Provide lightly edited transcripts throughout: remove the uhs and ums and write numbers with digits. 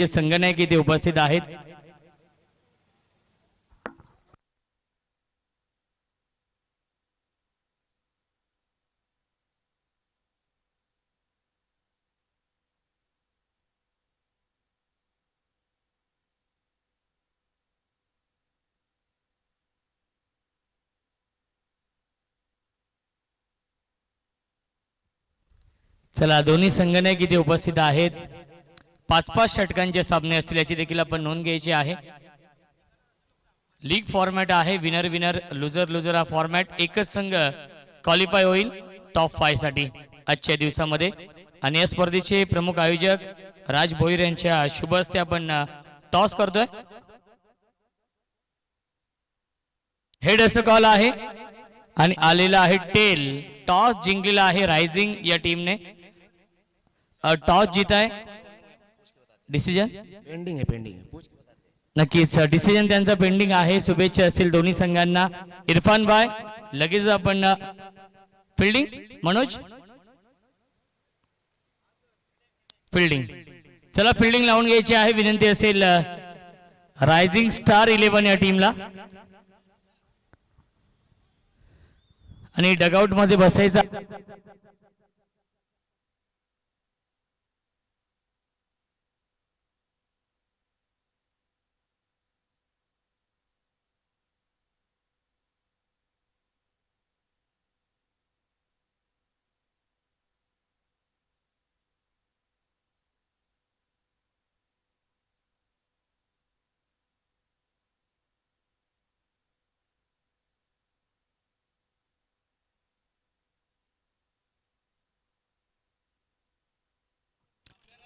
जे संगणक इथे उपस्थित आहेत. चला दोन्ही संगणक इथे उपस्थित आहेत. 5-5 षटकांचे सामने असल्याची देखील आपण नोंद घ्यायची आहे. लीग फॉर्मॅट आहे. विनर विनर लुजर लुजर हा फॉर्मॅट. एकच संघ क्वालिफाय होईल टॉप 5 साठी आजच्या दिवसामध्ये. आणि या स्पर्धेचे प्रमुख आयोजक राज भोईर यांच्या शुभ हस्ते आपण टॉस करतोय. हेड असं कॉल आहे आणि आलेला आहे टेल. टॉस जिंकलेला आहे रायझिंग या टीमने. टॉस जीत आहे. डिसिजन पेंडिंग आहे. नक्कीच डिसिजन त्यांचा पेंडिंग आहे. शुभेच्छा असतील दोन्ही संघांना. इरफान भाई लगेच आपण फिल्डिंग. मनोज फिल्डिंग. चला फिल्डिंग लावून घ्यायची आहे. विनंती असेल रायझिंग स्टार 11 या टीमला. आणि डगआउट मध्ये बसायचा.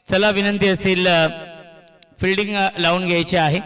चला विनंती असेल फिल्डिंग लावून घ्यायची आहे.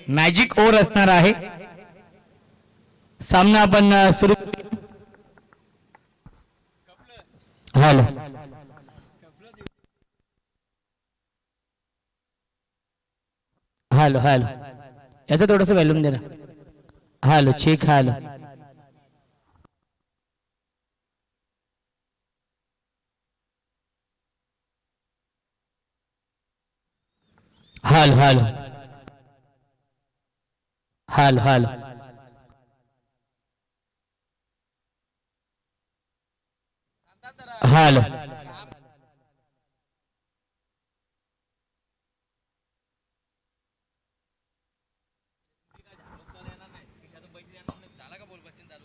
मॅजिक ओव्हर असणार आहे. सामना आपण सुरू. हॅलो हॅलो हॅलो याचं थोडस व्हॅल्यूम दे ना. Hello check. Hello hello hello hello hello hello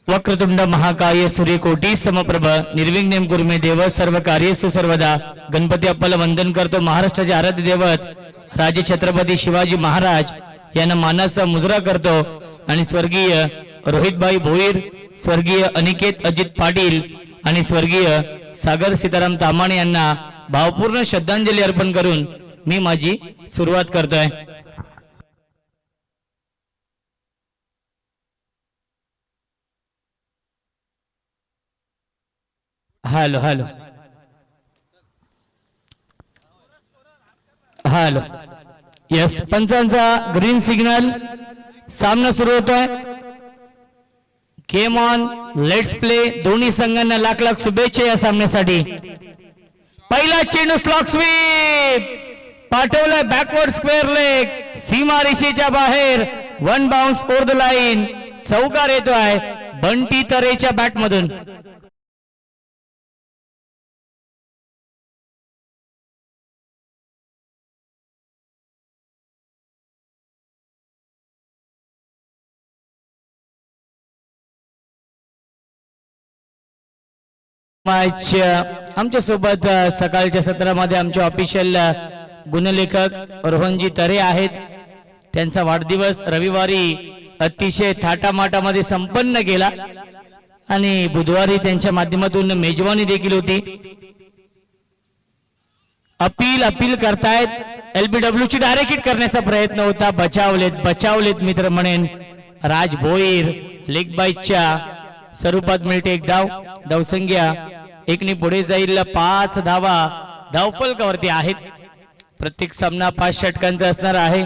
वक्रतुंड महाकाय सूर्यकोटी समप्रभ निर्विघ्नं कुरु देव सर्व कार्येषु सर्वदा. गणपती अप्पाला वंदन करतो. महाराष्ट्राचे आराध्य दैवत राजे छत्रपती शिवाजी महाराज यांना मानाचा मुजरा करतो आणि स्वर्गीय रोहितभाई भोईर, स्वर्गीय अनिकेत अजित पाटील आणि स्वर्गीय सागर सीताराम तामाणे यांना भावपूर्ण श्रद्धांजली अर्पण करून मी माझी सुरुवात करतोय. हॅलो हॅलो हॅलो यस पंचांचा ग्रीन सिग्नल. सामना सुरू होतोय. Game on, let's play. दोन्ही संघांना लाख लाख शुभेच्छा या सामन्यासाठी. पहिला चेंडू स्लॉक स्वीप पाठवलाय बॅकवर्ड स्क्वेअर लेग सीमा रेषेच्या बाहेर. One bounce over the line. चौकार येतोय बंटी तरेच्या बॅट मधून. आमच्या सोबत सकाळच्या सत्रामध्ये आमचे ऑफिशियल गुणलेखक रोहनजी तरे आहेत. त्यांचा वाढदिवस रविवारी अतिशय थाटामाटामध्ये संपन्न केला आणि बुधवारी त्यांच्या माध्यमातून मेजवानी देखील होती. अपील करतायत. LBW ची डायरेक्ट हिट करण्याचा प्रयत्न होता. बचावलेत मित्र म्हणेन. राज भोईर लेग बाईटच्या स्वरूपात मिळते एक धाव. धावसंख्या एकने पुढे जाईल. 5 धावा धावफलकावरती आहेत. प्रत्येक सामना 5 षटकांचा असणार आहे.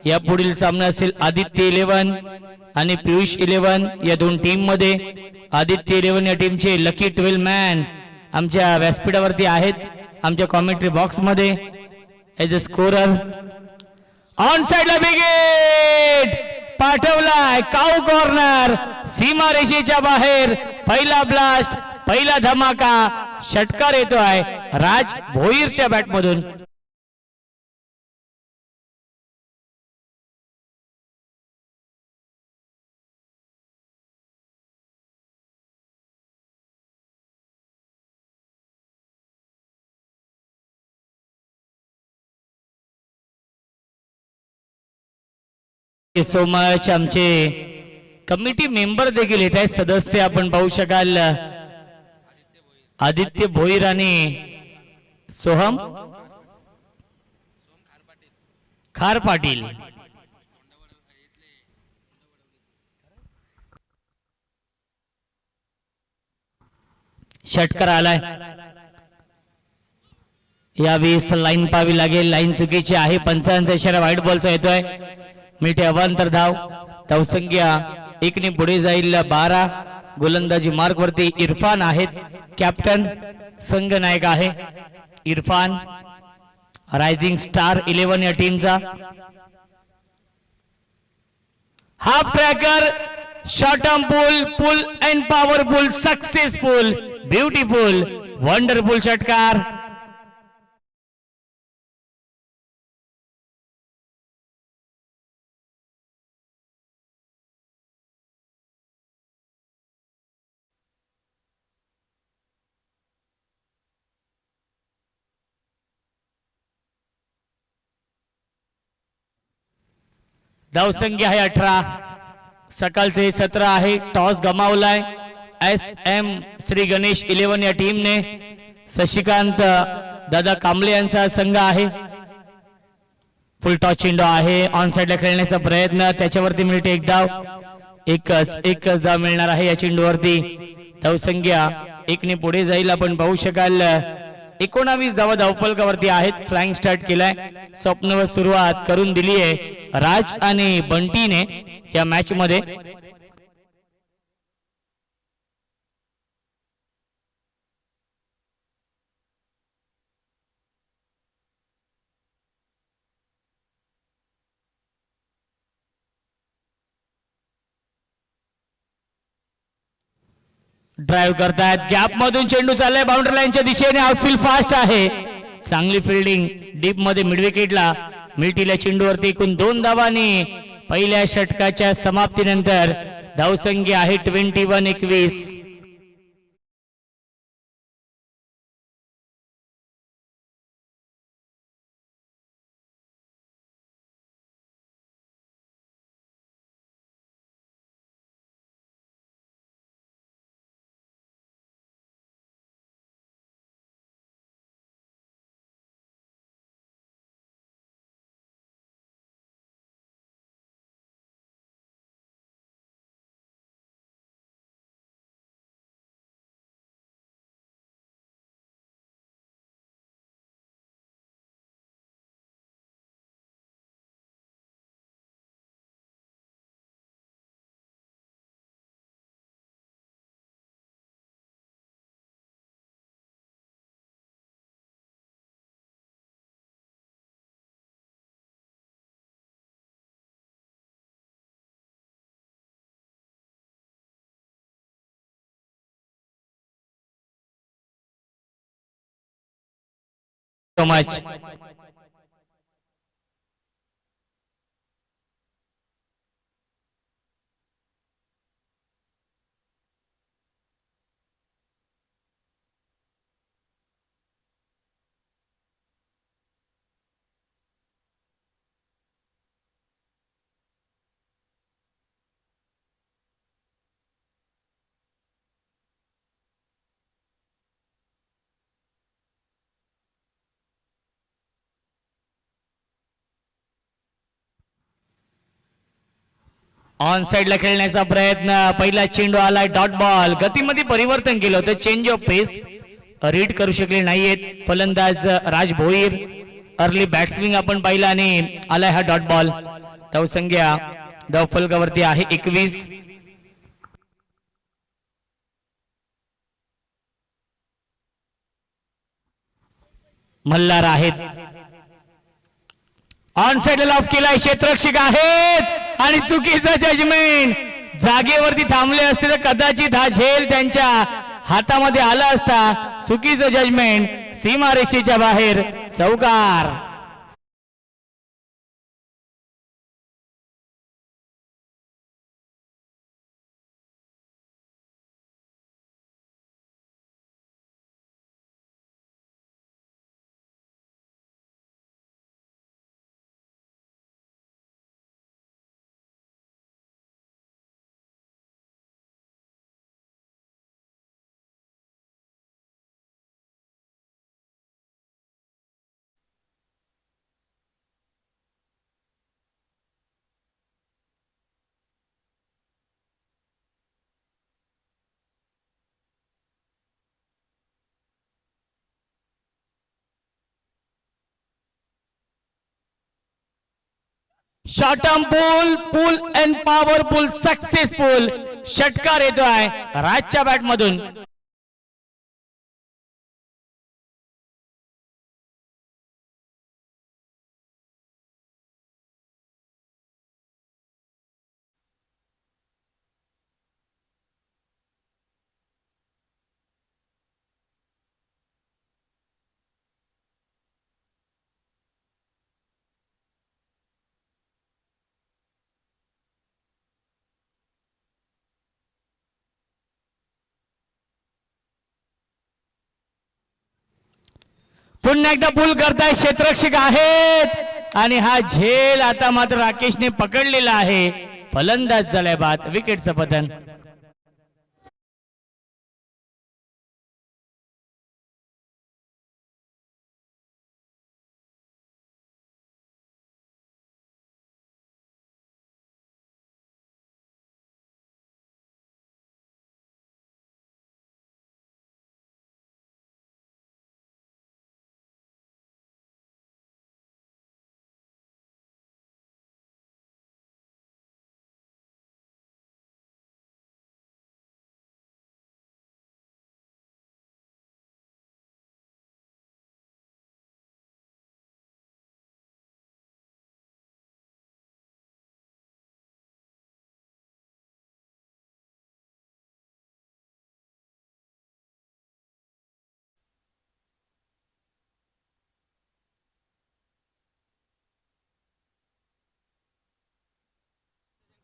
या पुढील सामना असेल आदित्य 11 आणि पियुष 11 या दोन टीम मध्ये. आदित्य 11 या टीमचे लकी 12 मॅन आमच्या व्यासपीठावरती आहेत, आमच्या कॉमेंट्री बॉक्स मध्ये एज अ स्कोरर. ऑन साइडला विकेट पाठवलाय. काऊ कॉर्नर सीमा रेषेच्या बाहेर. पहिला ब्लास्ट, पहिला धमाका. षटकार येतोय राज भोईरच्या बॅट मधून. So much. आमचे कमिटी मेंबर देखील येत आहेत, सदस्य आपण पाहू शकाल. आदित्य भोईर आणि सोहम खार पाटील. षटकार आलाय. यावेळेस लाईन पाहावी लागेल. लाईन चुकीची आहे. पंचांचा इशारा व्हाईट बॉलचा येतोय. मिठे अवांतर धाव. धावसंख्या एकने पुढे जाईल 12. गोलंदाजी मार्क वरती इरफान आहेत. कॅप्टन संघ नायक आहे इरफान, रायझिंग स्टार 11 या टीमचा. Half tracker, short term pull and powerful, successful, beautiful, wonderful षटकार. धावसंख्या आहे 18. सकाळचे 17 आहे. टॉस गमावलाय SM श्री गणेश 11 या टीमने. शशिकांत दादा कांबळे यांचा संघ आहे. फुल टॉस चेंडू आहे ऑन साइडला खेळण्याचा प्रयत्न त्याच्यावरती मिळते एक धाव एकच धाव मिळणार आहे या चेंडूवरती धावसंख्या 1 ने पुढे जाईल आपण पाहू शकाल 19 धावा धावफलकावरती आहेत फ्लाइंग स्टार्ट केलाय स्वप्नवत सुरुवात करून दिली आहे राज आणि बंटीने या मॅच मध्ये ड्राइव्ह करतायत गॅप मधून चेंडू चाललाय बाउंड्री लाईनच्या दिशेने आउटफील्ड फास्ट आहे चांगली फिल्डिंग डीप मध्ये मिड विकेटला मिळतील्या चेंडूवरती एकूण 2 धावांनी पहिल्या षटकाच्या समाप्तीनंतर धावसंख्या आहे 21-21 so much ऑन साइडला खेळण्याचा प्रयत्न पहिला चेंडू आलाय डॉट बॉल गतीमध्ये परिवर्तन केलं होतं चेंज ऑफ पेस रीड करू शकले नाहीयेत फलंदाज राज भोईर अर्ली बॅट्समिंग आपण पाहिला आणि आलाय हा डॉट बॉल धावसंख्या धावफलकावरती आहे 21 मल्हार आहेत ऑन साइडला ऑफ केलाय क्षेत्ररक्षक आहेत आणि चुकीचं जजमेंट जागेवरती थांबले असते तर कदाचित हा झेल त्यांच्या हातामध्ये आला असता चुकीचं जजमेंट सीमारेषेच्या बाहेर चौकार short term pool and powerful successful षटकार येतोय राजच्या बॅट मधून पुन्हा एकदा पूल करताय क्षेत्ररक्षक आहेत आणि हा झेल आता मात्र राकेशने पकडलेला आहे फलंदाज झालाय बाद विकेटचं पतन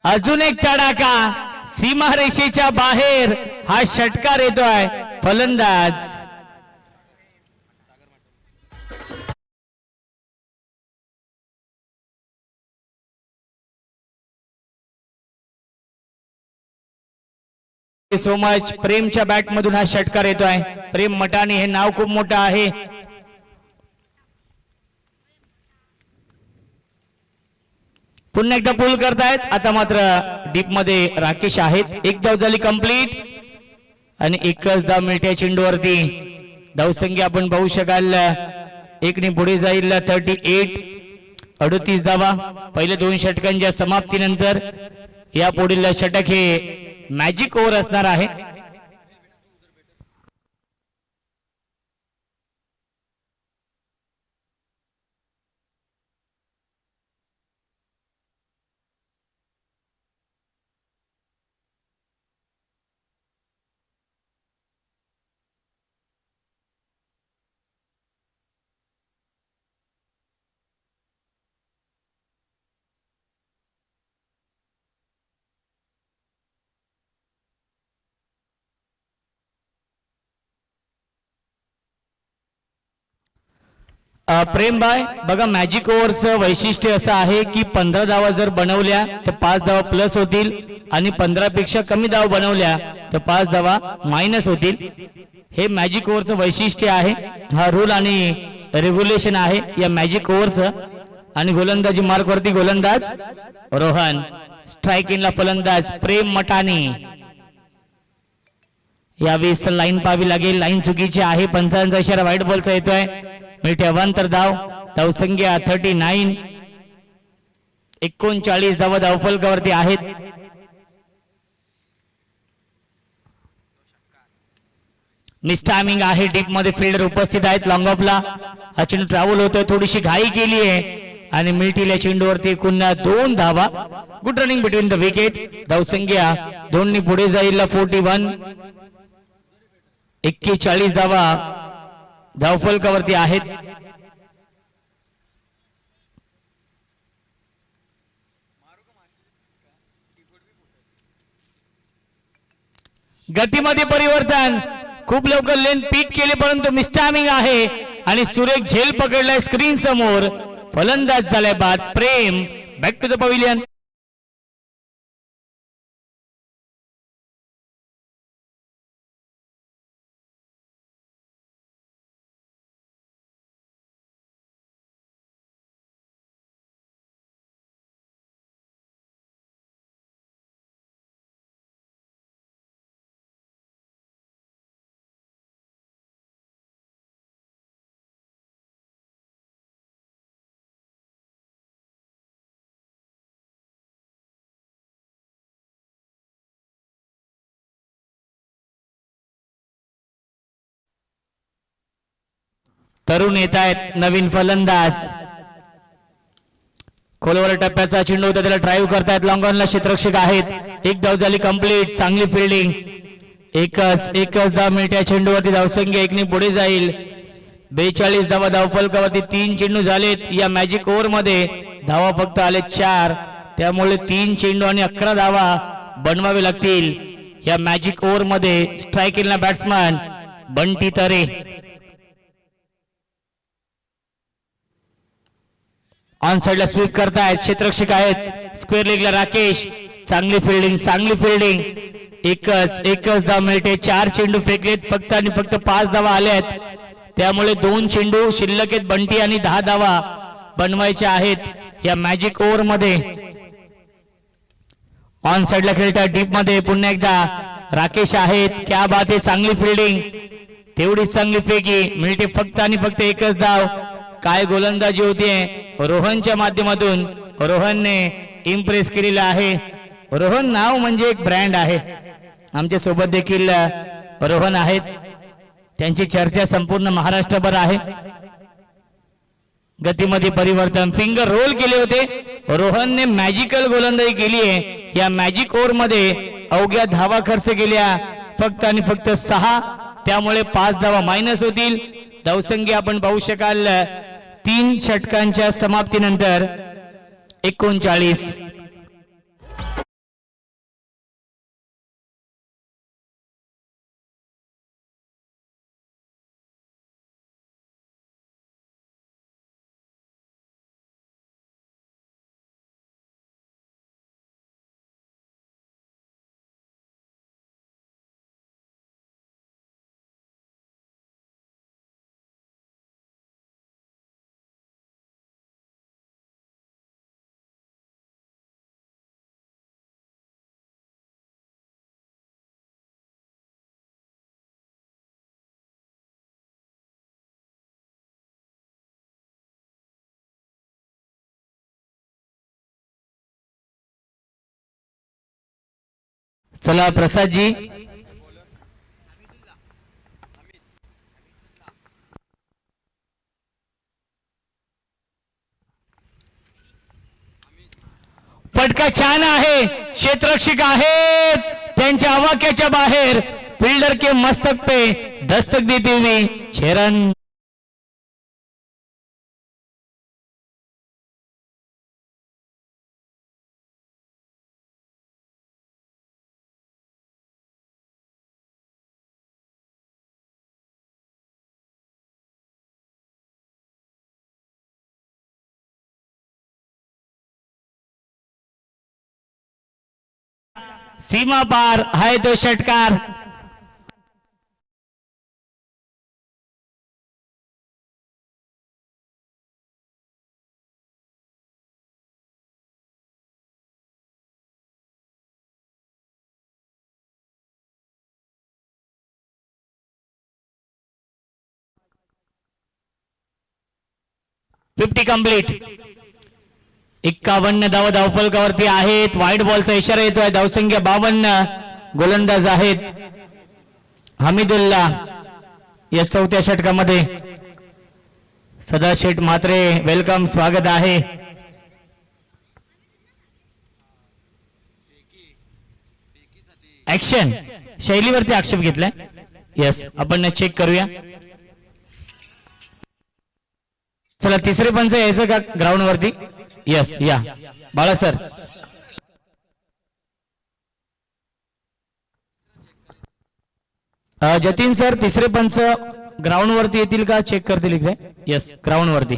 अजून एक तडाखा सीमारेषेच्या बाहेर हा षटकार येतोय फलंदाज सो मच प्रेमच्या बॅट मधून हा षटकार येतोय प्रेम मटानी हे नाव खूप मोठं आहे पुन्हा एकदा पूल करतायत आता मात्र डीप मध्ये राकेश आहेत एक धाव झाली कंप्लीट आणि एकच धाव मिळते चेंडूवरती धावसंख्या आपण पाहू शकाल एकने पुढे जाईल 38 धावा पहिले दोन षटकांच्या समाप्तीनंतर या पुढील षटक हे मॅजिक ओव्हर असणार आहे प्रेम बाय बघा मॅजिक ओव्हरचं वैशिष्ट्य असं आहे की 15 धावा जर बनवल्या तर 5 धावा प्लस होतील आणि 15 पेक्षा कमी धावा बनवल्या तर 5 धावा मायनस होतील हे मॅजिक ओव्हरचं वैशिष्ट्य आहे हा रूल आणि रेग्युलेशन आहे या मॅजिक ओव्हरचं आणि गोलंदाजी मार्क वरती गोलंदाज रोहन स्ट्राइक इनला फलंदाज प्रेम मटानी यावेळेस लाईन पाहावी लागेल लाईन चुकीची आहे 55 इशारा व्हाईट बॉलचा येतोय मिळते अवांतर धाव धावसंख्या 39 39 धावा धावफलकावरती आहेत मिस टायमिंग आहे डीप मध्ये फिल्डर उपस्थित आहेत लॉंग ऑफला हा चेंडू ट्रॅव्हल होतोय थोडीशी घाई केली आहे आणि मिळतील चेंडूवरती पुन्हा 2 धावा good running between the wicket धावसंख्या दोन्ही पुढे जाईल 41 41 धावा धावफलकावरती आहेत गतीमध्ये परिवर्तन खूप लवकर लेन पीक केले परंतु मिस टायमिंग आहे आणि सुरेख झेल पकडलाय स्क्रीन समोर फलंदाज झालाय बाद प्रेम बॅक टू द पवेलियन तरुण येत आहेत नवीन फलंदाज खोलवर टप्प्याचा चेंडू होता त्याला ड्राईव्ह करतायत लॉंग ऑनला क्षेत्ररक्षक आहेत एक धाव झाली कंप्लीट चांगली फिल्डिंग एकच धाव मिळत्या चेंडूवरती धावसंख्या एकने पुढे जाईल 42 धावा धावफलकावरती 3 चेंडू झालेत या मॅजिक ओव्हर मध्ये धावा फक्त आले 4 त्यामुळे 3 चेंडू आणि 11 धावा बनवावे लागतील या मॅजिक ओव्हर मध्ये स्ट्राइक इनला बॅट्समन बंटी तरे ऑन साइडला स्वीप करतायत क्षेत्ररक्षक आहेत स्क्वेअर लेगला राकेश चांगली फिल्डिंग एकच धाव मिळते 4 चेंडू फेकलेत फक्त आणि फक्त 5 धावा आल्यात त्यामुळे 2 चेंडू शिल्लक आहेत बंटी आणि 10 धावा बनवायच्या आहेत या मॅजिक ओव्हर मध्ये ऑन साइडला खेळतात डीप मध्ये पुन्हा एकदा राकेश आहेत क्या बात आहे चांगली फिल्डिंग तेवढीच चांगली फेकी मिळते फक्त आणि फक्त एकच धाव काय गोलंदाजी होतीये रोहनच्या माध्यमातून रोहनने इम्प्रेस केलेला आहे रोहन नाव म्हणजे एक ब्रँड आहे आमच्या सोबत देखील रोहन आहेत त्यांची चर्चा संपूर्ण महाराष्ट्रभर आहे गतीमध्ये परिवर्तन फिंगर रोल केले होते रोहनने मॅजिकल गोलंदाजी केली आहे या मॅजिक ओव्हर मध्ये अवघ्या धावा खर्च केल्या फक्त आणि फक्त 6 त्यामुळे 5 धावा मायनस होतील धावसंख्या आपण पाहू शकाल 3 षटकांच्या समाप्तीनंतर 39 चला प्रसादजी फटका छान आहे, क्षेत्ररक्षक आहेत त्यांच्या आवाक्याच्या बाहेर, फिल्डर के मस्तक पे दस्तक देते हुए 6 रन। सीमा पार है तो षटकार। Fifty complete. 51 धावा धावफलकावरती आहेत। वाईट बॉलचा इशारा येतोय। धावसंख्या 52। गोलंदाज आहेत हमीदुल्ला या चौथ्या षटकामध्ये। सदाशेठ म्हात्रे वेलकम, स्वागत आहे। ऍक्शन शैलीवरती आक्षेप घेतलाय। यस, आपण चेक करूया। चला तिसरे पंच यायचं का ग्राउंड वरती? यस या बाळा सर। जतीन सर तिसरे पंच ग्राउंड वरती येतील का चेक करतील इकडे? यस ग्राउंड वरती।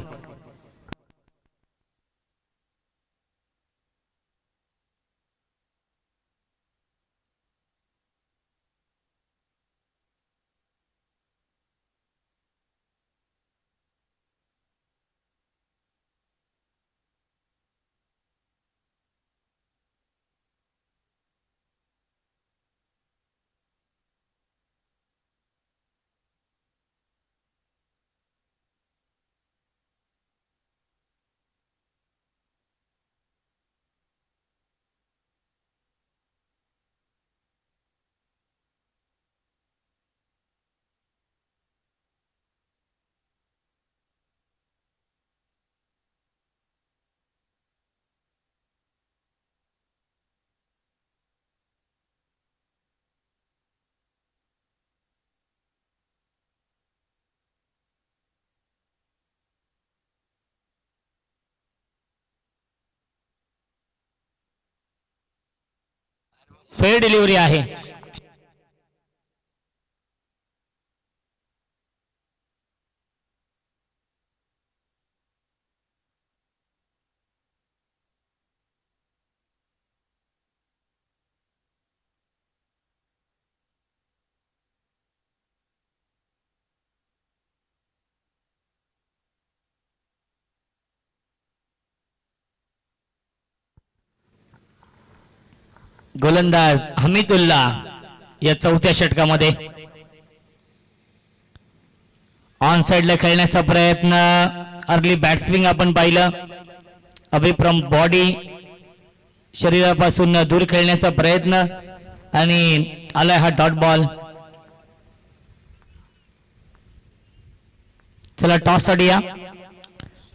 फेअर डिलिव्हरी आहे। गोलंदाज हमीदुल्ला या चौथ्या षटकामध्ये। ऑन साइडला खेळण्याचा प्रयत्न, अर्ली बॅट्सविंग आपण पाहिलं। अभिप्रम बॉडी शरीरापासून दूर खेळण्याचा प्रयत्न आणि आलाय हा डॉट बॉल। चला टॉस साठी या।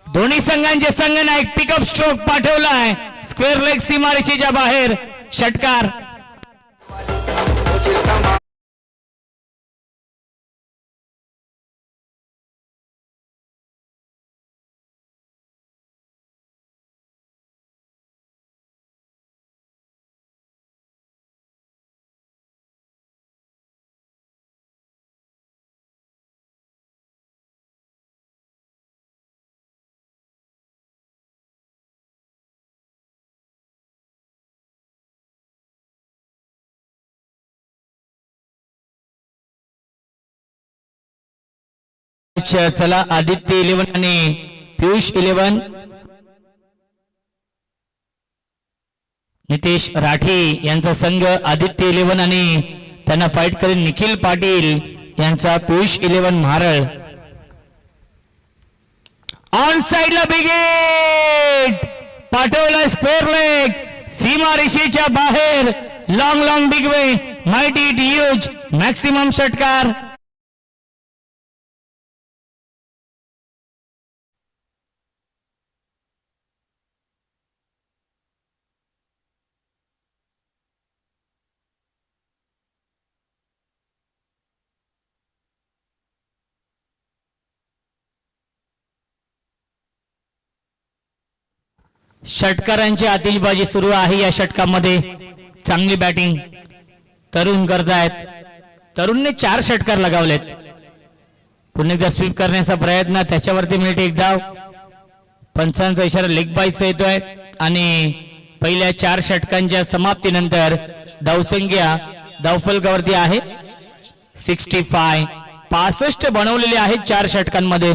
दोन्ही संघांचे संघनायक पिकअप स्ट्रोक पाठवलाय स्क्वेअर लेग सीमारेषेच्या बाहेर, षटकार। चला आदित्य 11 आणि पियुष 11, नितेश राठी यांचा संघ आदित्य 11 आणि त्यांना फाईट करेल निखिल पाटील यांचा पियुष 11 म्हारळ। ऑन साइडला बिगेट पाठवला स्क्वेअर लेग सीमा रेषेच्या बाहेर, long long big way mighty it huge maximum षटकार. षटकारांची आतिषबाजी सुरू आहे. या षटकामध्ये चांगली बॅटिंग तरुण करतायत. तरुणने 4 षटकार लगावलेत. पुन्हा एकदा स्वीप करण्याचा प्रयत्न, त्याच्यावरती मिळते एक धाव. पंचांचा इशारा लेग बाईचा येतोय आणि पहिल्या 4 षटकांच्या समाप्तीनंतर धावसंख्या धावफलकावरती आहे 65. 65 बनवलेले आहेत 4 षटकांमध्ये.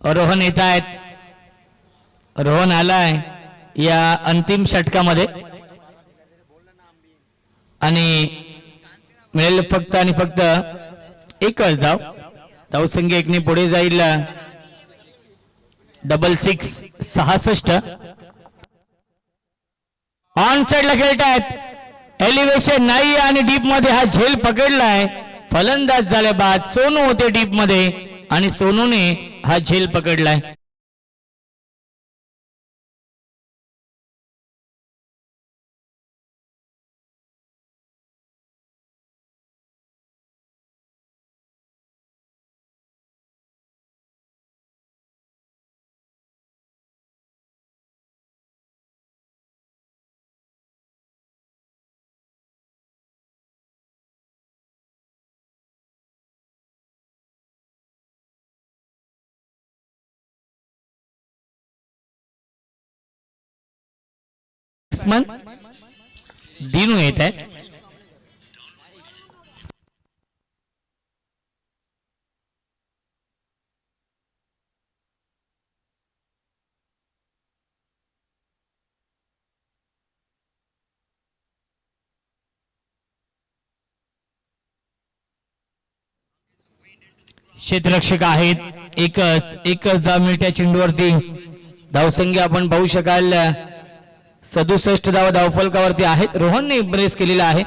रोहन येत आहेत. रोहन आलाय या अंतिम षटकामध्ये आणि मिळेल फक्त आणि फक्त एकच धाव. धावसंख्या 1 ने पुढे जाईल. 66. 66. ऑन साइडला खेळतायत. एलिव्हेशन नाही आणि डीप मध्ये हा झेल पकडलाय. फलंदाज झाल्या बाद सोनू होते डीप मध्ये आणि सोनूने हा झेल पकडलाय. दिनू येत आहे. क्षेत्ररक्षक आहेत. एकच 10 मिनिटाच्या चेंडूवरती धावसंख्या आपण पाहू शकाल 67 धावा धावफलकावरती आहेत. रोहनने इम्प्रेस केलेला आहे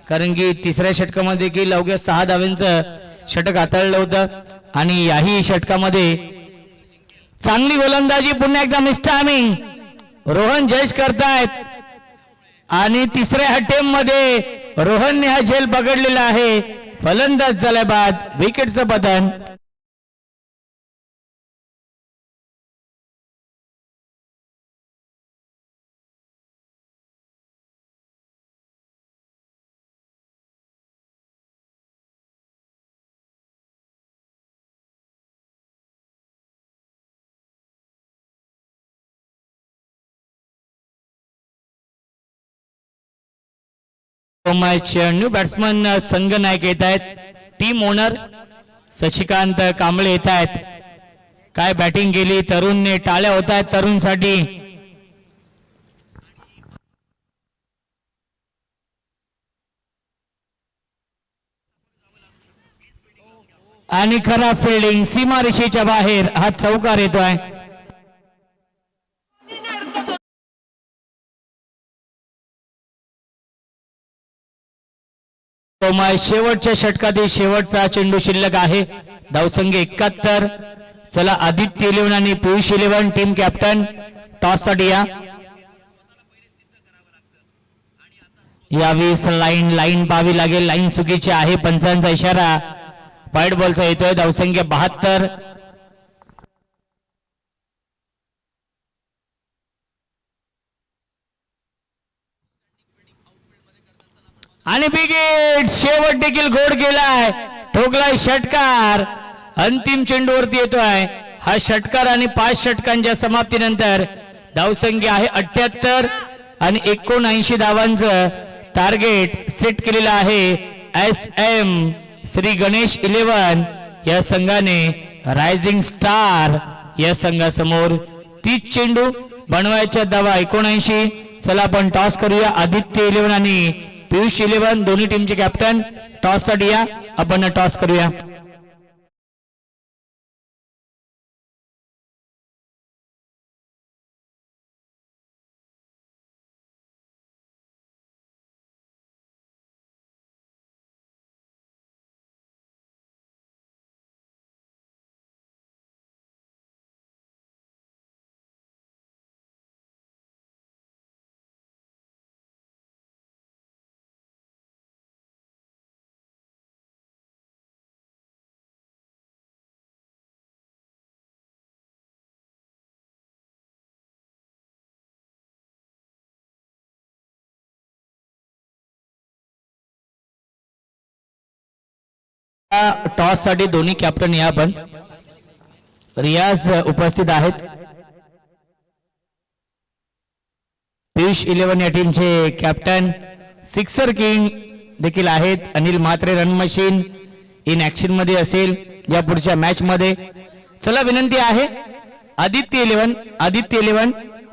कारण की तिसऱ्या षटकामध्ये देखील अवघ्या 6 धावांचं षटक हाताळलं होतं आणि याही षटकामध्ये चांगली गोलंदाजी. पुन्हा एकदा मिस्टायमिंग रोहन जयश करतायत आणि तिसऱ्या अटेम्प्ट मध्ये रोहनने हा झेल पकडलेला आहे. फलंदाज झाल्या बाद विकेटचं पतन. न्यू बॅट्समन संघ नायक येत आहेत. टीम ओनर शशिकांत कांबळे येत आहेत. काय बॅटिंग केली. तरुणने टाळ्या होत आहेत तरुणसाठी. आणि खराब फिल्डिंग सीमारेषेच्या बाहेर हा चौकार येतोय. शेवटच्या षटकातील शेवटचा चेंडू शिल्लक आहे. धावसंख्या 71. चला आदित्य 11 आणि पियुष 11 टीम कॅप्टन टॉस साठी यावेळेस लाईन पाहावी लागेल. लाईन चुकीची आहे. पंचांचा इशारा वाईट बॉलचा येतोय. धावसंख्या 72. आणि बिगेट शेवट देखील गोड केलाय. ठोकलाय षटकार. अंतिम चेंडूवरती येतोय हा षटकार आणि 5 षटकांच्या समाप्तीनंतर धावसंख्या आहे 78 आणि 79 धावांचं टार्गेट सेट केलेलं आहे SM श्री गणेश 11 या संघाने रायझिंग स्टार या संघासमोर 30 चेंडू बनवायच्या धावा 79. चला आपण टॉस करूया. आदित्य 11 आणि पियुष 11 दोन्ही टीमचे कॅप्टन टॉस साठी या. आपण टॉस करूया. टॉस साठी दोन्ही कॅप्टन या. आपण रियाज उपस्थित आहेत. पियुष 11 या टीमचे कॅप्टन सिक्सर किंग देखील आहेत. Anil Mhatre run machine in action मध्ये असेल या पुढच्या मॅच मध्ये. चला विनंती आहे आदित्य 11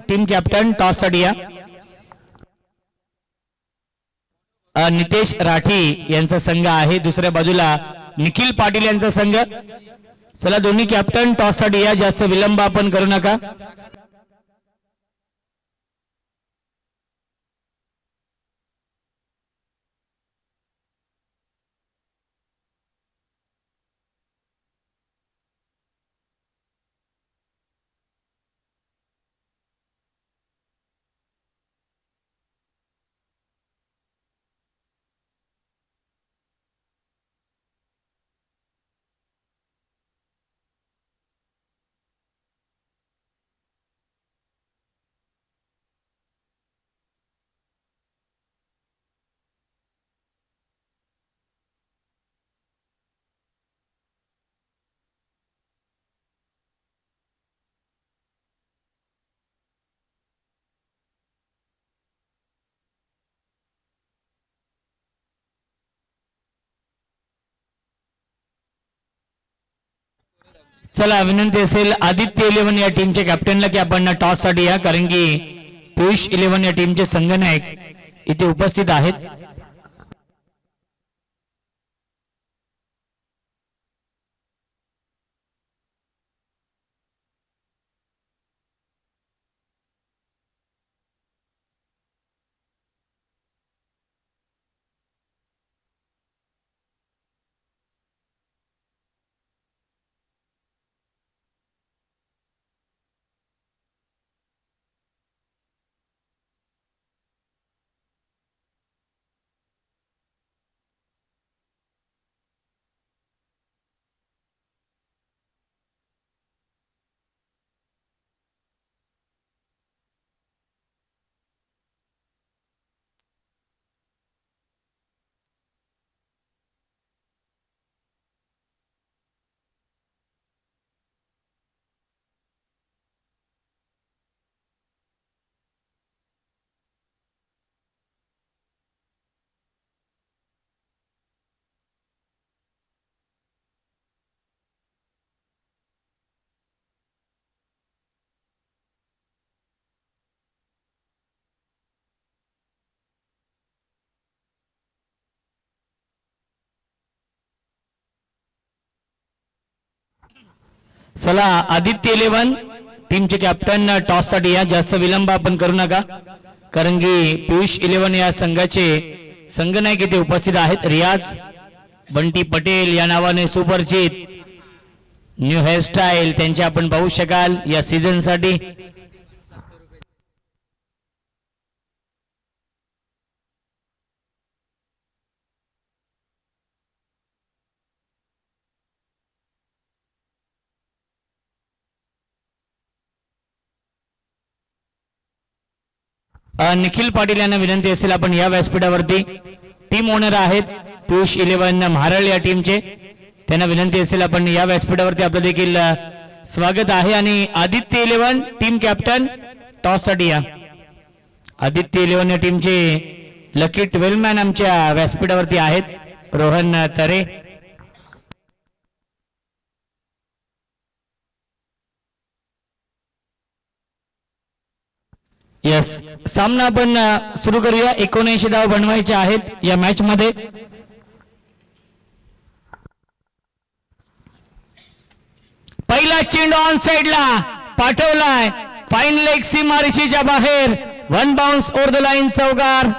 टीम कॅप्टन टॉस साठी या. नितेश राठी यांचा संघ आहे. दुसऱ्या बाजूला निखिल पाटील यांचा संघ. चला दोन्ही कॅप्टन टॉस साठी या. जास्त विलंब आपण करू नका. चला विनंती असेल आदित्य 11 या टीमचे कॅप्टनला की आपण टॉस साठी या. कारण की पियुष 11 या टीमचे संघनायक इथे उपस्थित आहेत. चला आदित्य 11 टीमचे कॅप्टन टॉस साठी या. जास्त विलंब आपण करू नका. कारण की पियुष 11 या संघाचे संघनायक इथे उपस्थित आहेत. रियाज बंटी पटेल या नावाने सुपरिचित न्यू हेअरस्टाईल त्यांचे आपण पाहू शकाल या सीझन साठी. निखिल पाटील यांना विनंती असेल आपण या व्यासपीठावरती. टीम ओनर आहेत पियुष 11 म्हारळ या टीमचे. त्यांना विनंती असेल आपण या व्यासपीठावरती आपलं देखील स्वागत आहे. आणि आदित्य 11 टीम कॅप्टन टॉस साठी या. आदित्य 11 या टीमचे लकी 12 मॅन आमच्या व्यासपीठावरती आहेत. रोहन तरे. यस, सामना आपण सुरू करूया. 79 धाव बनवायचे आहेत या मॅच मध्ये. पहिला चेंडू ऑन साइडला पाठवलाय, फाईन लेग सीमारेषेच्या बाहेर, one bounce over the line, चौकार.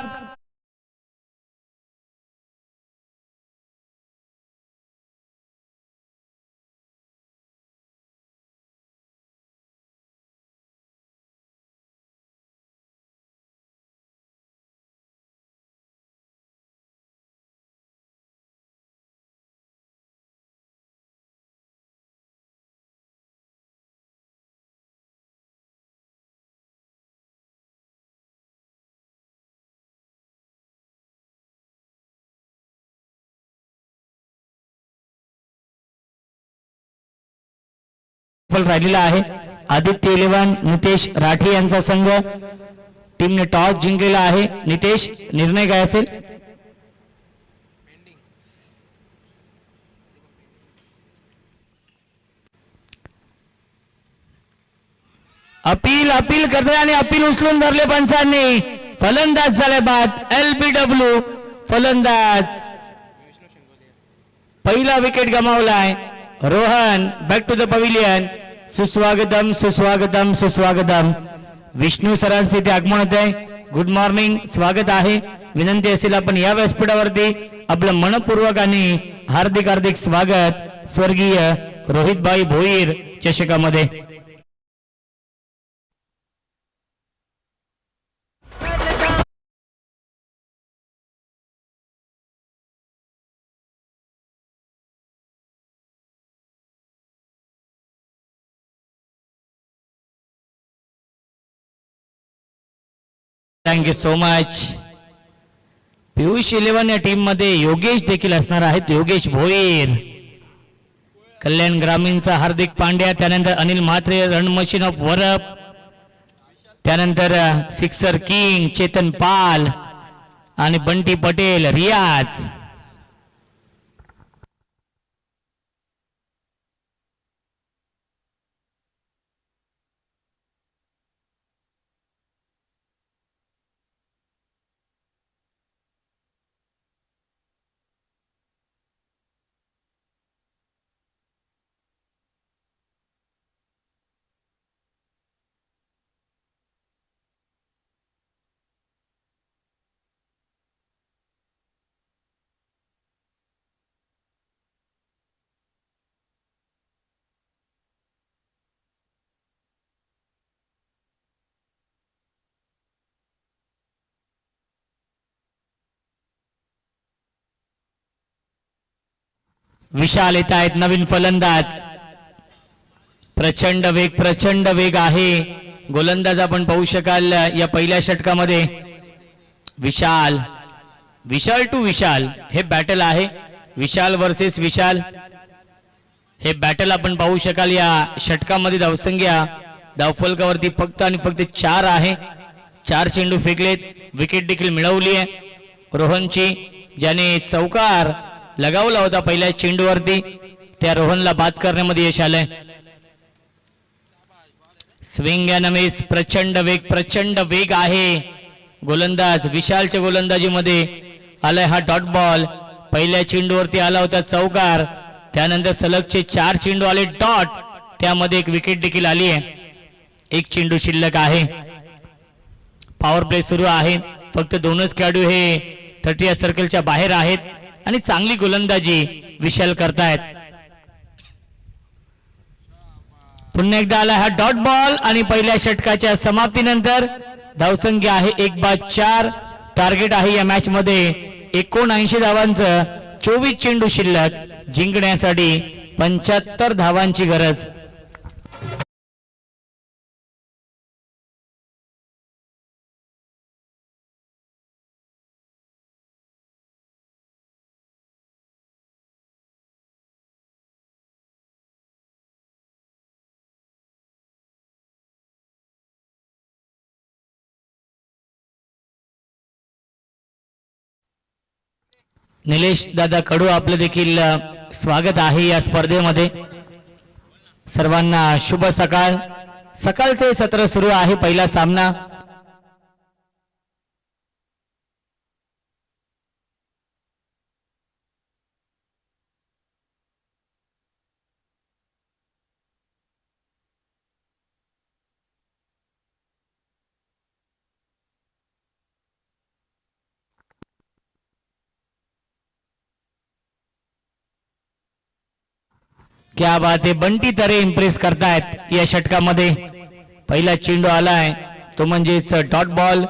राहिलेला आहे. आदित्य 11 नितेश राठी यांचा संघ. टीमने टॉस जिंकलेला आहे. नितेश, निर्णय काय असेल? अपील करते आणि अपील उचलून धरले पंचांनी. फलंदाज झाले बाद. LBW फलंदाज. पहिला विकेट गमावलाय. Rohan back to the pavilion. सुस्वागतम सुस्वागतम सुस्वागतम. विष्णू सरांचे ते आगमन होते. गुड मॉर्निंग, स्वागत आहे. विनंती असेल आपण या व्यासपीठावरती आपलं मनपूर्वक आणि हार्दिक हार्दिक स्वागत स्वर्गीय रोहितभाई भोईर चषकामध्ये. Thank you so much. पियुष 11 या टीम मध्ये योगेश देखील असणार आहेत. योगेश भोईर. कल्याण ग्रामीणचा हार्दिक पांड्या, त्यानंतर Anil Mhatre, run machine of Varap, त्यानंतर सिक्सर किंग चेतन पाल आणि बंटी पटेल रियाज. विशाल येत आहेत नवीन फलंदाज. प्रचंड वेग आहे. गोलंदाज आपण पाहू शकाल या पहिल्या षटकामध्ये. विशाल टू विशाल हे बॅटल आहे. विशाल वर्सेस विशाल हे बॅटल आपण पाहू शकाल या षटकामध्ये. धावसंख्या धावफलकावरती फक्त आणि फक्त 4 आहे. 4 चेंडू फेकलेत. विकेट देखील मिळवली आहे रोहनची, ज्याने चौकार लगावला होता पहिल्या चेंडूवरती. त्या रोहनला बाद करण्यामध्ये यश आलंय. Swing and miss. प्रचंड वेग आहे. गोलंदाज विशालच्या गोलंदाजीमध्ये आलाय हा डॉट बॉल. पहिल्या चेंडूवरती आला होता चौकार, त्यानंतर सलगचे 4 चेंडू आले डॉट, त्यामध्ये एक विकेट देखील आली आहे. एक चेंडू शिल्लक आहे. पॉवर प्ले सुरू आहे. फक्त 2च खेळाडू हे 30 सर्कलच्या बाहेर आहेत आणि चांगली गोलंदाजी विशाल करतायत. पुन्हा एकदा आला हा डॉट बॉल आणि पहिल्या षटकाच्या समाप्तीनंतर धावसंख्या आहे 1/4. टार्गेट आहे या मॅच मध्ये 79 धावांचं. 24 चेंडू शिल्लक. जिंकण्यासाठी 75 धावांची गरज. निलेश दादा कडू आपलं देखील स्वागत आहे या स्पर्धेमध्ये. सर्वांना शुभ सकाळ. सकाळचे सत्र सुरू आहे. पहिला सामना क्या बात आहे. बंटी तरे इम्प्रेस करतायत या षटकामध्ये. पहिला चेंडू आलाय तो म्हणजेच dot ball.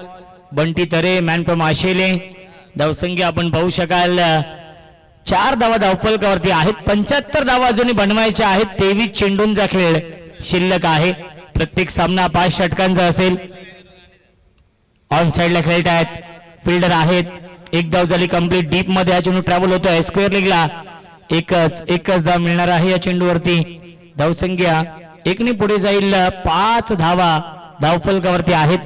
Bunty Tare man from Ashele. धावसंख्या आपण पाहू शकाल 4 धावा धावफलकावरती आहेत. 75 धावा अजूनही बनवायच्या आहेत. 23 चेंडूंचा खेळ शिल्लक आहे. प्रत्येक सामना 5 षटकांचा असेल. ऑन साइडला खेळत आहेत. फिल्डर आहेत. एक धाव झाली कंप्लीट. डीप मध्ये हा चेंडू ट्रॅव्हल होतोय. स्क्वेअर लेगला एकच धाव मिळणार आहे या चेंडूवरती. धावसंख्या 1 पुढे जाईल. 5 धावा धावफलकावरती आहेत.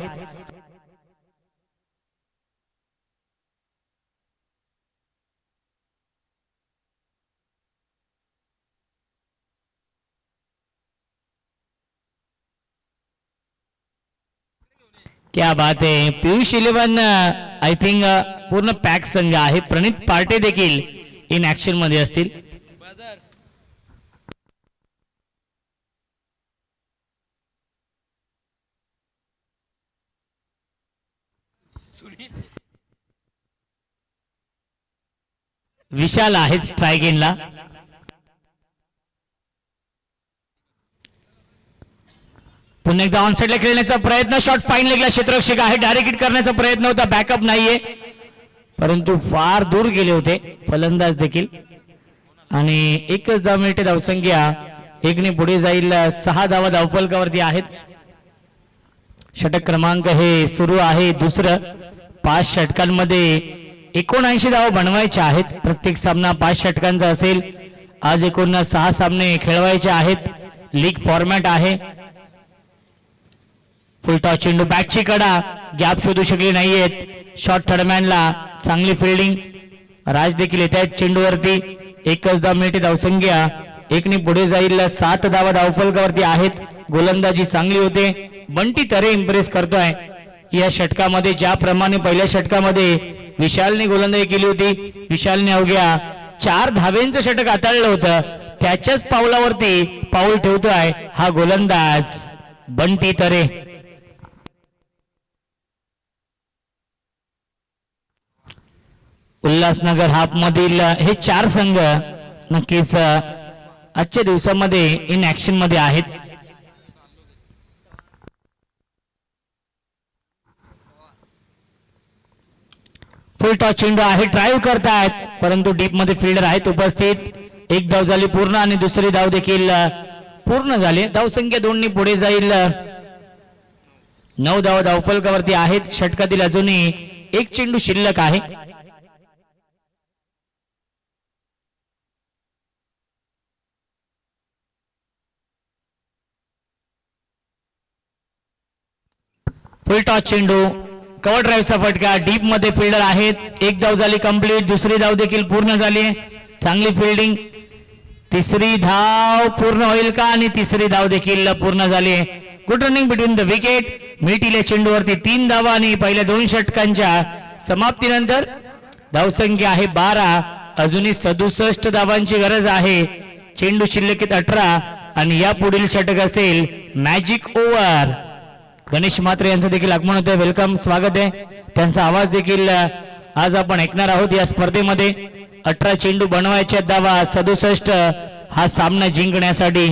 क्या बात आहे. पियुष 11 आय थिंक पूर्ण पॅक संघ आहे. प्रणित पार्टे देखील इन ऍक्शन मध्ये असतील. विशाल आहेत स्ट्राईक इनला. पुन्हा एकदा ऑन साइडला खेळण्याचा प्रयत्न. शॉट फाईन लेगला क्षेत्ररक्षक आहे. डायरेक्ट हिट करण्याचा प्रयत्न होता. बॅकअप नाहीये परंतु फार दूर गेले होते फलंदाज देखील. आणि एकच धाव मिळते. धावसंख्या 1 पुढे जाईल. 6 धावा धावफलकावरती आहेत. षटक क्रमांक हे सुरू आहे दुसरं. 5 षटकांमध्ये 79 धावा बनवायच्या आहेत. प्रत्येक सामना 5 षटकांचा असेल. आज एकूण 6 सामने खेळवायचे आहेत. लीग फॉर्मॅट आहे. फुलटॉस चेंडू. बॅटची कडा. गॅप शोधू शकले नाहीयेत. शॉट थर्डमॅनला चांगली फिल्डिंग. राज देखील येत आहेत चेंडूवरती. एकच धाव मिळते. धावसंख्या 1 पुढे जाईल. 7 धावा धावफलकावरती आहेत. गोलंदाजी चांगली होते. बंटी तरे इम्प्रेस करतोय या षटकामध्ये. ज्याप्रमाणे पहिल्या षटकामध्ये विशालने गोलंदाजी केली होती. विशालने अवघ्या 4 धावेंचं षटक हाताळलं होतं. त्याच्याच पावलावरती पाऊल ठेवतोय हा गोलंदाज बंटी तरे. उल्हासनगर हाफ मधील हे 4 संघ नक्कीच आजच्या दिवसामध्ये इन ऍक्शन मध्ये आहेत. फुल टॉस चेंडू आहे. ड्राईव्ह करतायत परंतु डीप मध्ये फिल्डर आहेत उपस्थित. एक धाव झाली पूर्ण आणि दुसरी धाव देखील पूर्ण झाली. धावसंख्या 2 पुढे जाईल. 9 धावा धावफलकावरती आहेत. षटकातील अजूनही 1 चेंडू शिल्लक आहे. फुल टॉस चेंडू. कव्हर ड्राईव्हचा फटका. डीप मध्ये फिल्डर आहेत. एक धाव झाली कंप्लीट. दुसरी धाव देखील पूर्ण झाली. चांगली फिल्डिंग. तिसरी धाव पूर्ण होईल का? आणि तिसरी धाव देखील पूर्ण झाली. Good running between the wicket. मिळतील चेंडूवरती 3 धावा आणि पहिल्या 2 षटकांच्या समाप्तीनंतर धावसंख्या आहे 12. अजूनही 67 धावांची गरज आहे. चेंडू शिल्लकीत 18 आणि या पुढील षटक असेल मॅजिक ओव्हर. गणेश म्हात्रे यांचं देखील आगमन होतंय. वेलकम, स्वागत आहे. त्यांचा आवाज देखील आज आपण ऐकणार आहोत या स्पर्धेमध्ये. 18 चेंडू बनवायच्या धावा 67 हा सामना जिंकण्यासाठी.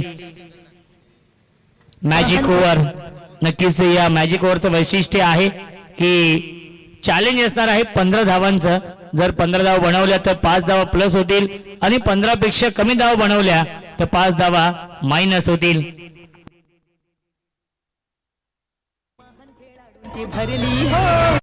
Magic over. नक्कीच या मॅजिक ओव्हरचं वैशिष्ट्य आहे की चॅलेंज असणार आहे 15 धावांचं. जर 15 धावा बनवल्या तर 5 धावा प्लस होतील आणि 15 पेक्षा कमी धावा बनवल्या तर 5 धावा मायनस होतील. भरली हो.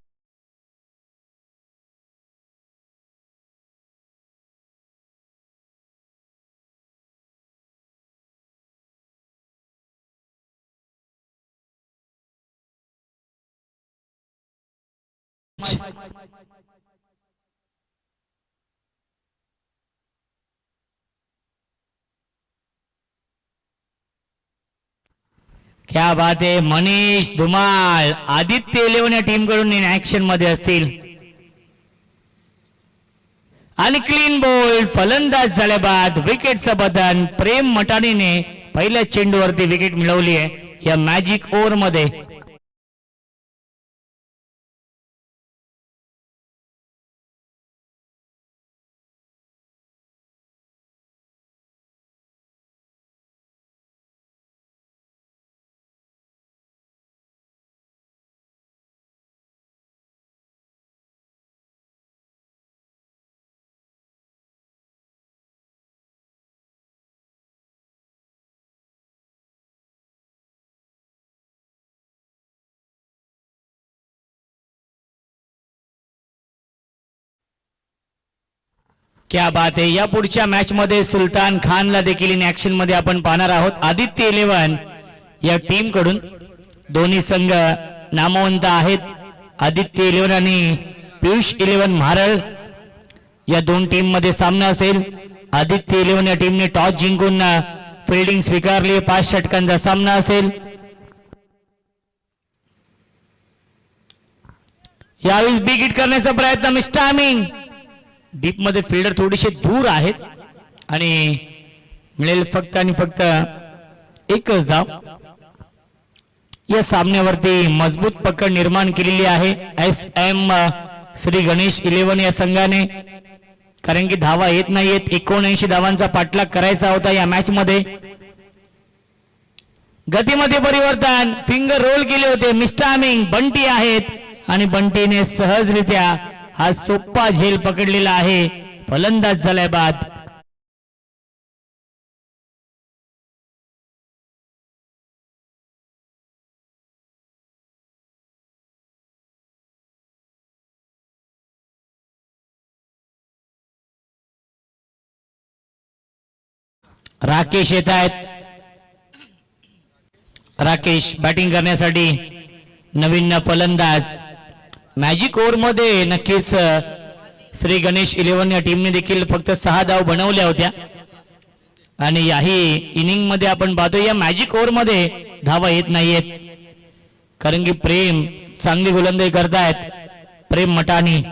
क्या बात आहे. मनीष धुमाळ आदित्य इलेव्हन या टीम कडून इन ऍक्शन मध्ये असतील आणि क्लीन बोल्ड फलंदाज झाल्या बाद विकेटचं बदन. प्रेम मटाणीने पहिल्या चेंडूवरती विकेट मिळवली आहे या मॅजिक ओव्हर मध्ये. क्या बात आहे. या पुढच्या मॅच मध्ये सुलतान खानला देखील इन ऍक्शन मध्ये आपण पाहणार आहोत. आदित्य इलेव्हन या टीम कडून दोन्ही संघ नामवंत आहेत. आदित्य इलेव्हन आणि पियुष इलेव्हन महारळ या दोन टीम मध्ये सामना असेल. आदित्य इलेव्हन या टीमने टॉस जिंकून फिल्डिंग स्वीकारली. 5 षटकांचा सामना असेल. यावेळी बिग हिट करण्याचा प्रयत्न मिस्टर टायमिंग. डीप मध्ये फिल्डर थोडीशे दूर आहेत आणि मिळेल फक्त आणि फक्त एकच धाव. या सामन्यावरती मजबूत पकड निर्माण केलेली आहे SM श्री गणेश इलेव्हन या संघाने. कारण की धावा येत नाहीयेत. 79 धावांचा पाठलाग करायचा होता या मॅच मध्ये. गतीमध्ये परिवर्तन. फिंगर रोल केले होते. मिस्टर टायमिंग बंटी आहेत आणि बंटीने सहजरित्या हा सोप्पा झेल पकडलेला आहे. फलंदाज झालाय बाद. राकेश येत आहेत. राकेश बॅटिंग करण्यासाठी नवीन फलंदाज. मॅजिक ओव्हर मध्ये नक्कीच श्री गणेश इलेव्हन या टीमने देखील फक्त 6 धाव बनवल्या होत्या आणि याही इनिंग मध्ये आपण पाहतो या मॅजिक ओव्हर मध्ये धावा येत नाहीयेत. कारण की प्रेम चांगली गोलंदाजी करतायत. प्रेम मटाणी.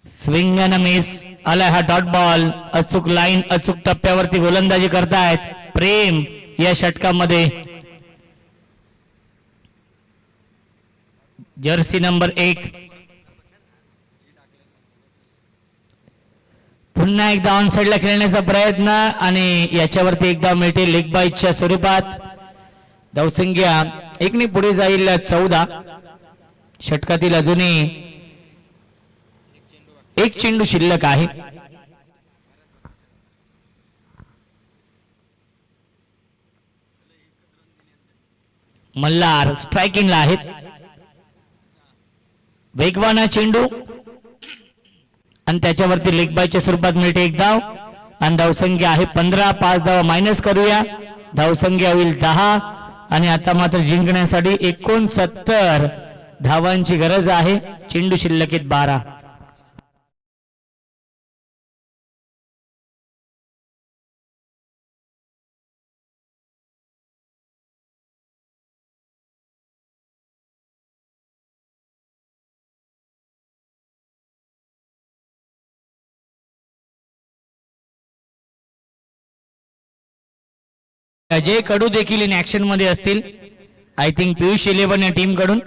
स्विंग अँड मिस आलाय हा डॉट बॉल. अचूक लाईन अचूक टप्प्यावरती गोलंदाजी करतायत प्रेम या षटकामध्ये. जर्सी नंबर 1 पुन्हा एकदा ऑन साइडला खेळण्याचा प्रयत्न आणि याच्यावरती एकदा मिळते लेग बाईटच्या स्वरूपात. धावसंख्या 1 ने पुढे जाईल 14. षटकातील अजूनही एक चेंडू शिल्लक आहे. मल्हार स्ट्रायकिंगला आहेत. वेगवान चेंडू आणि त्याच्यावरती लेग बायच्या स्वरूपात मिळते एक धाव आणि धावसंख्या आहे 15. 5 धावा मायनस करूया. धावसंख्या होईल 10 आणि आता मात्र जिंकण्यासाठी 69 धावांची गरज आहे. चेंडू शिल्लकीत 12. अजय कडू देखील इन ऍक्शन मध्ये असतील. आय थिंक पियुष इलेव्हन या टीम कडून.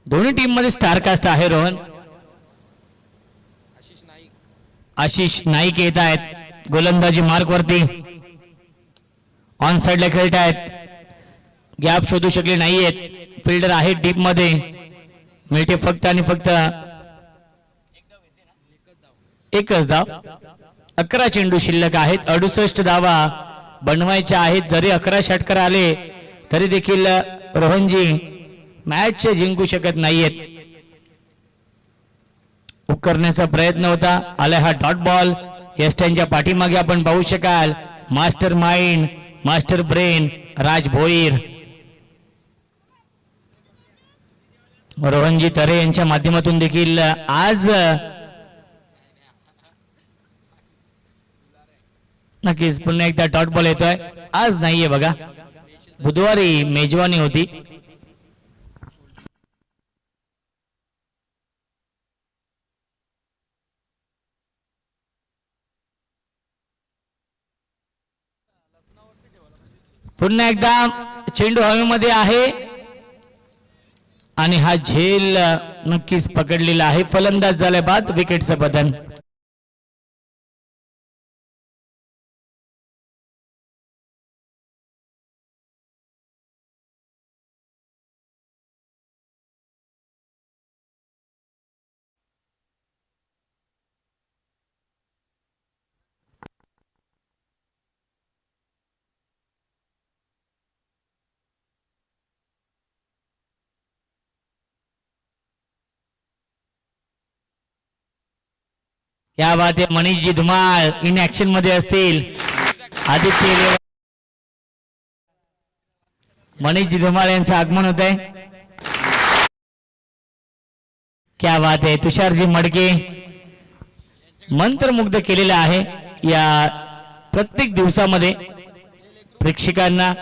दोन्ही टीम मध्ये स्टारकास्ट आहे. रोहन आशिष नाईक येत आहेत गोलंदाजी मार्क वरती. ऑन साइडला खेळत आहेत. गॅप शोधू शकले नाहीयेत. फिल्डर आहेत डीप मध्ये. मिळते फक्त आणि फक्त एकच धाव. 11 चेंडू शिल्लक आहेत. 68 धावा बनवायच्या आहेत. जरी 11 षटकार आले तरी देखील रोहनजी मॅच जिंकू शकत नाहीयेत. उकरण्याचा प्रयत्न होता. आलाय हा डॉट बॉल. यस्टनच्या पाठीमागे आपण पाहू शकाल मास्टर माइंड मास्टर ब्रेन राज भोईर. रोहनजी तरे यांच्या माध्यमातून देखील आज नक्कीच पुन्हा एकदा डॉट बॉल येतोय. आज नाहीये बघा, बुधवारी मेजवानी होती. पुन्हा एकदा चेंडू हवेमध्ये आहे आणि हा झेल नक्कीच पकडलेला आहे. फलंदाज झाल्या बाद विकेटचं पतन. क्या बात आहे. मनीषजी धुमाळ इन ऍक्शन मध्ये असतील. आदित्य मनीषजी धुमाळ यांचं आगमन होत आहे. क्या बात आहे. तुषारजी मडके मंत्रमुग्ध केलेला आहे. या प्रत्येक दिवसामध्ये प्रेक्षकांना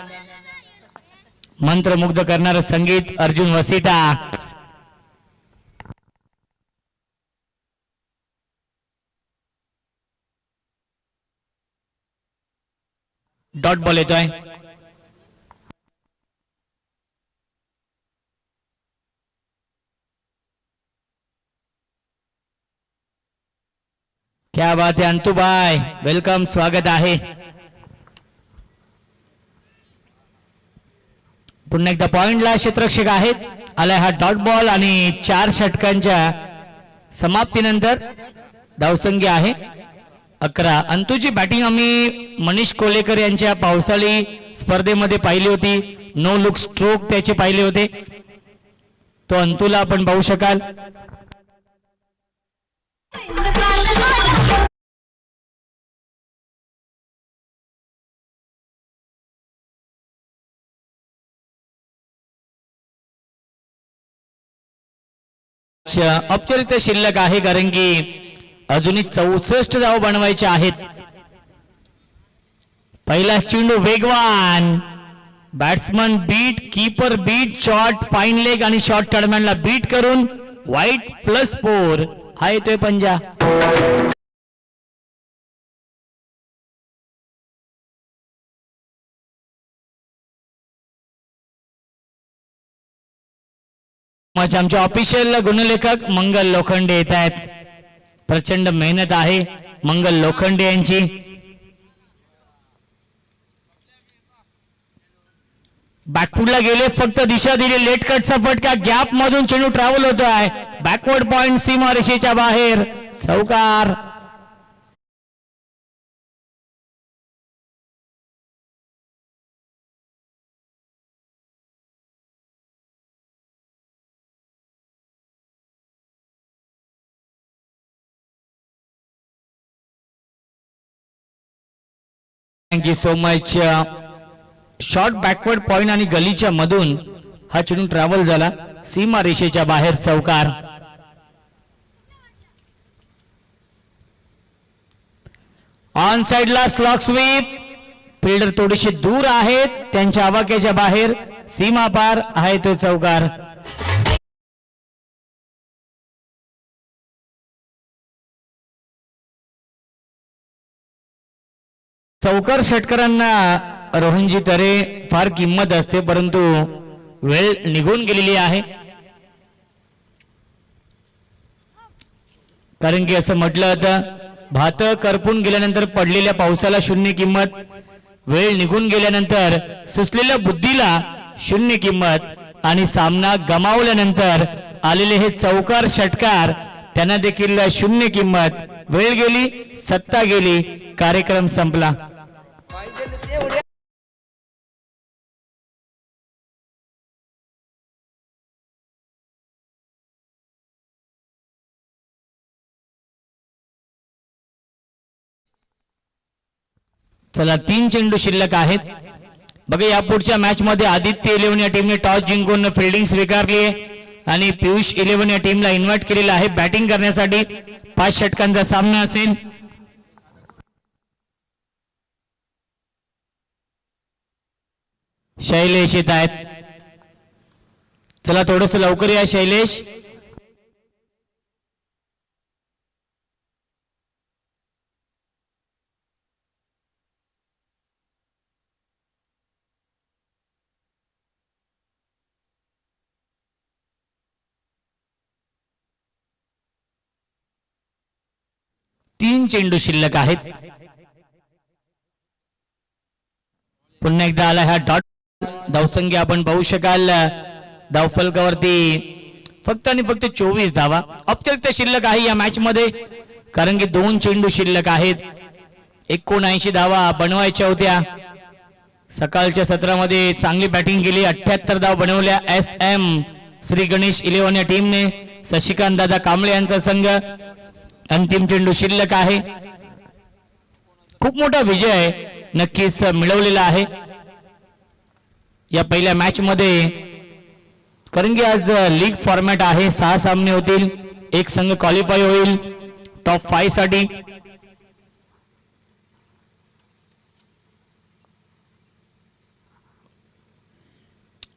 मंत्रमुग्ध करणारं संगीत अर्जुन वसिता. डॉट बॉल येतोय. क्या बात आहे. अंतुबाई वेलकम, स्वागत आहे. पुन्हा एकदा पॉइंटला क्षेत्ररक्षक आहेत. आलाय हा डॉट बॉल आणि 4 षटकांच्या समाप्तीनंतर धावसंख्या आहे 11. अंतूची बॅटिंग आम्ही मनीष कोलेकर यांच्या पावसाळी स्पर्धेमध्ये पाहिली होती. नो लुक स्ट्रोक त्याचे पाहिले होते. तो अंतूला आपण पाहू शकाल. औपचारिकता शिल्लक आहे कारण की अजूनही 64 धाव बनवायचे आहेत. पहिला चेंडू वेगवान, batsman beat, keeper beat, shot fine leg आणि शॉर्ट टर्नमॅनला बीट करून वाईट +4 हा येतोय पंजा. आमचे ऑफिशियल गुणलेखक मंगल लोखंडे येत आहेत. प्रचंड मेहनत आहे मंगल लोखंडे यांची. बॅकफुटला गेले, फक्त दिशा दिली. लेट कटचा फटका, गॅप मधून चेंडू ट्रॅव्हल होतोय. बॅकवर्ड पॉइंट सीमा रेषेच्या बाहेर, चौकार. Thank you so much. Short backward point आणि गलीच्या मधून हा चेंडू ट्रॅव्हल झाला सीमा रेषेच्या बाहेर, चौकार. ऑन साइडला स्लॉक स्वीप. फिल्डर थोडीशी दूर आहेत, त्यांच्या आवाक्याच्या बाहेर, सीमा पार आहे तो चौकार. चौकार षटकारांना रोहनजी तरे फार किंमत असते, परंतु वेळ निघून गेलेली आहे. कारण की असं म्हटलं होतं, भात करपून गेल्यानंतर पडलेल्या पावसाला शून्य किंमत, वेळ निघून गेल्यानंतर सुचलेल्या बुद्धीला शून्य किंमत आणि सामना गमावल्यानंतर आलेले हे चौकार षटकार त्यांना देखील शून्य किंमत. वेळ गेली, सत्ता गेली, कार्यक्रम संपला. चला 3 चेंडू शिल्लक आहेत. बघा या पुढच्या मॅच मध्ये आदित्य 11 या टीमने टॉस जिंकून फिल्डिंग स्वीकारली आहे आणि पियुष 11 या टीमला इन्व्हाइट केलेला आहे बॅटिंग करण्यासाठी. 5 षटकांचा सामना असेल. शैलेश येत आहेत. चला थोडस लवकर या शैलेश. तीन चेंडू शिल्लक आहेत. पुन्हा एकदा आला हा डॉट. धावसंख्या आपण पाहू शकाल धावफलकावरती फक्त आणि फक्त 24 धावा अत्यंत शिल्लक आहे या मॅच मध्ये, कारण की 2 चेंडू शिल्लक आहेत. 79 धावा बनवायच्या होत्या. सकाळच्या सत्रामध्ये चांगली बॅटिंग केली, 78 धावा बनवल्या एस एम श्री गणेश 11 या टीमने. शशिकांत दादा कांबळे यांचा संघ. अंतिम चेंडू शिल्लक आहे. खूप मोठा विजय नक्कीच मिळवलेला आहे या पहिल्या मॅच मध्ये, कारण की आज लीग फॉर्मॅट आहे. 6 सामने होतील, एक संघ क्वालिफाय होईल टॉप 5 साठी.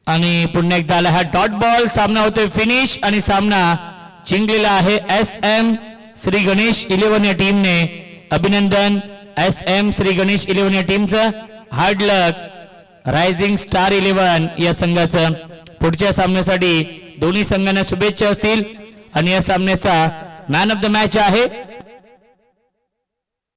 आणि पुन्हा एकदा आला हा डॉट बॉल. सामना होतोय फिनिश आणि सामना जिंकलेला आहे एस एम श्री गणेश 11 या टीमने. अभिनंदन एस एम श्री गणेश 11 या टीमचं. हार्ड लक रायझिंग स्टार 11 या संघाचं. पुढच्या सामन्यासाठी दोन्ही संघांना शुभेच्छा असतील. आणि या सामन्याचा मॅन ऑफ द मॅच आहे